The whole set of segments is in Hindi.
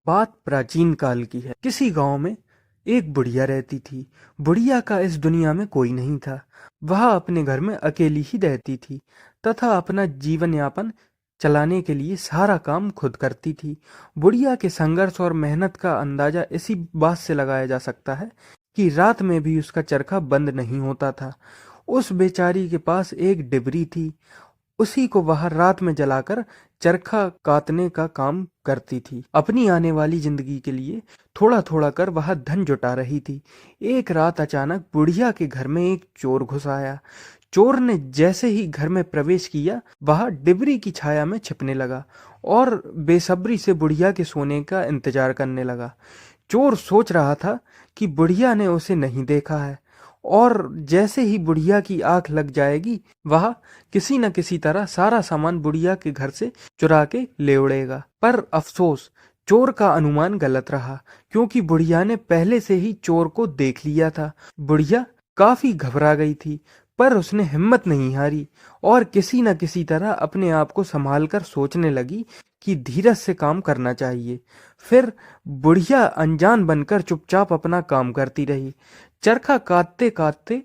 बात प्राचीन काल की है। किसी गांव में एक बुढ़िया रहती थी। बुढ़िया का इस दुनिया में कोई नहीं था। वह अपने घर में अकेली ही रहती थी तथा अपना जीवन यापन चलाने के लिए सारा काम खुद करती थी। बुढ़िया के संघर्ष और मेहनत का अंदाजा इसी बात से लगाया जा सकता है कि रात में भी उसका चरखा बंद नहीं होता था। उस बेचारी के पास एक डिबरी थी। उसी को वह रात में जलाकर चरखा कातने का काम करती थी। अपनी आने वाली जिंदगी के लिए थोड़ा थोड़ा कर वह धन जुटा रही थी। एक रात अचानक बुढ़िया के घर में एक चोर घुस आया। चोर ने जैसे ही घर में प्रवेश किया, वह डिबरी की छाया में छिपने लगा और बेसब्री से बुढ़िया के सोने का इंतजार करने लगा। चोर सोच रहा था कि बुढ़िया ने उसे नहीं देखा है और जैसे ही बुढ़िया की आंख लग जाएगी, वह किसी न किसी तरह सारा सामान बुढ़िया के घर से चुरा के ले उड़ेगा। पर अफसोस, चोर का अनुमान गलत रहा, क्योंकि बुढ़िया ने पहले से ही चोर को देख लिया था। बुढ़िया काफी घबरा गई थी, पर उसने हिम्मत नहीं हारी और किसी न किसी तरह अपने आप को संभाल कर सोचने लगी कि धीरज से काम करना चाहिए। फिर बुढ़िया अनजान बनकर चुपचाप अपना काम करती रही। चरखा काटते काटते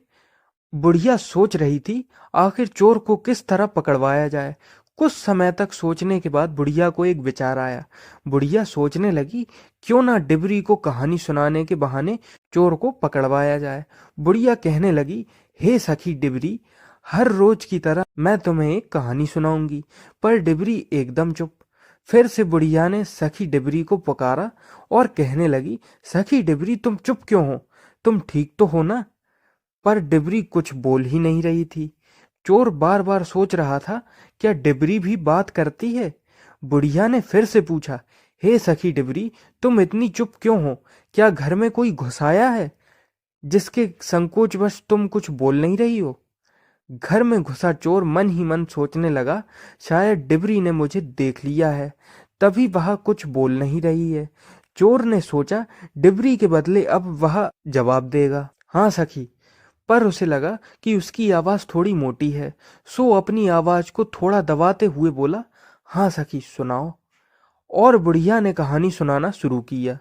बुढ़िया सोच रही थी आखिर चोर को किस तरह पकड़वाया जाए। कुछ समय तक सोचने के बाद बुढ़िया को एक विचार आया। बुढ़िया सोचने लगी, क्यों ना डिबरी को कहानी सुनाने के बहाने चोर को पकड़वाया जाए। बुढ़िया कहने लगी, हे सखी डिबरी, हर रोज की तरह मैं तुम्हें एक कहानी सुनाऊंगी। पर डिबरी एकदम चुप। फिर से बुढ़िया ने सखी डिबरी को पुकारा और कहने लगी, सखी डिबरी, तुम चुप क्यों हो? तुम ठीक तो हो ना? पर डिबरी कुछ बोल ही नहीं रही थी। चोर बार बार सोच रहा था, क्या डिबरी भी बात करती है? बुढ़िया ने फिर से पूछा, हे सखी डिबरी, तुम इतनी चुप क्यों हो? क्या घर में कोई घुस आया है जिसके संकोचवश तुम कुछ बोल नहीं रही हो? घर में घुसा चोर मन ही मन सोचने लगा, शायद डिबरी ने मुझे देख लिया है, तभी वह कुछ बोल नहीं रही है। चोर ने सोचा, डिबरी के बदले अब वह जवाब देगा, हाँ सखी। पर उसे लगा कि उसकी आवाज थोड़ी मोटी है, सो अपनी आवाज को थोड़ा दबाते हुए बोला, हाँ सखी, सुनाओ। और बुढ़िया ने कहानी सुनाना शुरू किया।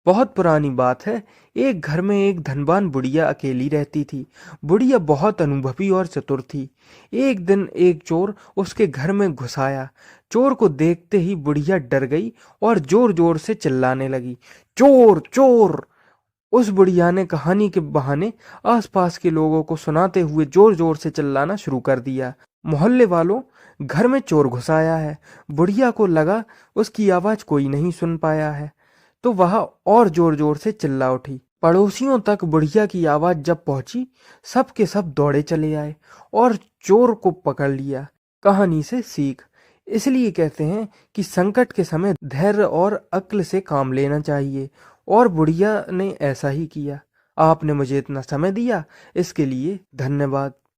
बहुत पुरानी बात है। एक घर में एक धनवान बुढ़िया अकेली रहती थी। बुढ़िया बहुत अनुभवी और चतुर थी। एक दिन एक चोर उसके घर में घुस आया। चोर को देखते ही बुढ़िया डर गई और जोर जोर से चिल्लाने लगी, चोर चोर। उस बुढ़िया ने कहानी के बहाने आसपास के लोगों को सुनाते हुए जोर जोर से चिल्लाना शुरू कर दिया, मोहल्ले वालों, घर में चोर घुस आया है। बुढ़िया को लगा उसकी आवाज कोई नहीं सुन पाया है, तो वह और जोर जोर से चिल्ला उठी। पड़ोसियों तक बुढ़िया की आवाज जब पहुंची, सब के सब दौड़े चले आए और चोर को पकड़ लिया। कहानी से सीख, इसलिए कहते हैं कि संकट के समय धैर्य और अक्ल से काम लेना चाहिए, और बुढ़िया ने ऐसा ही किया। आपने मुझे इतना समय दिया, इसके लिए धन्यवाद।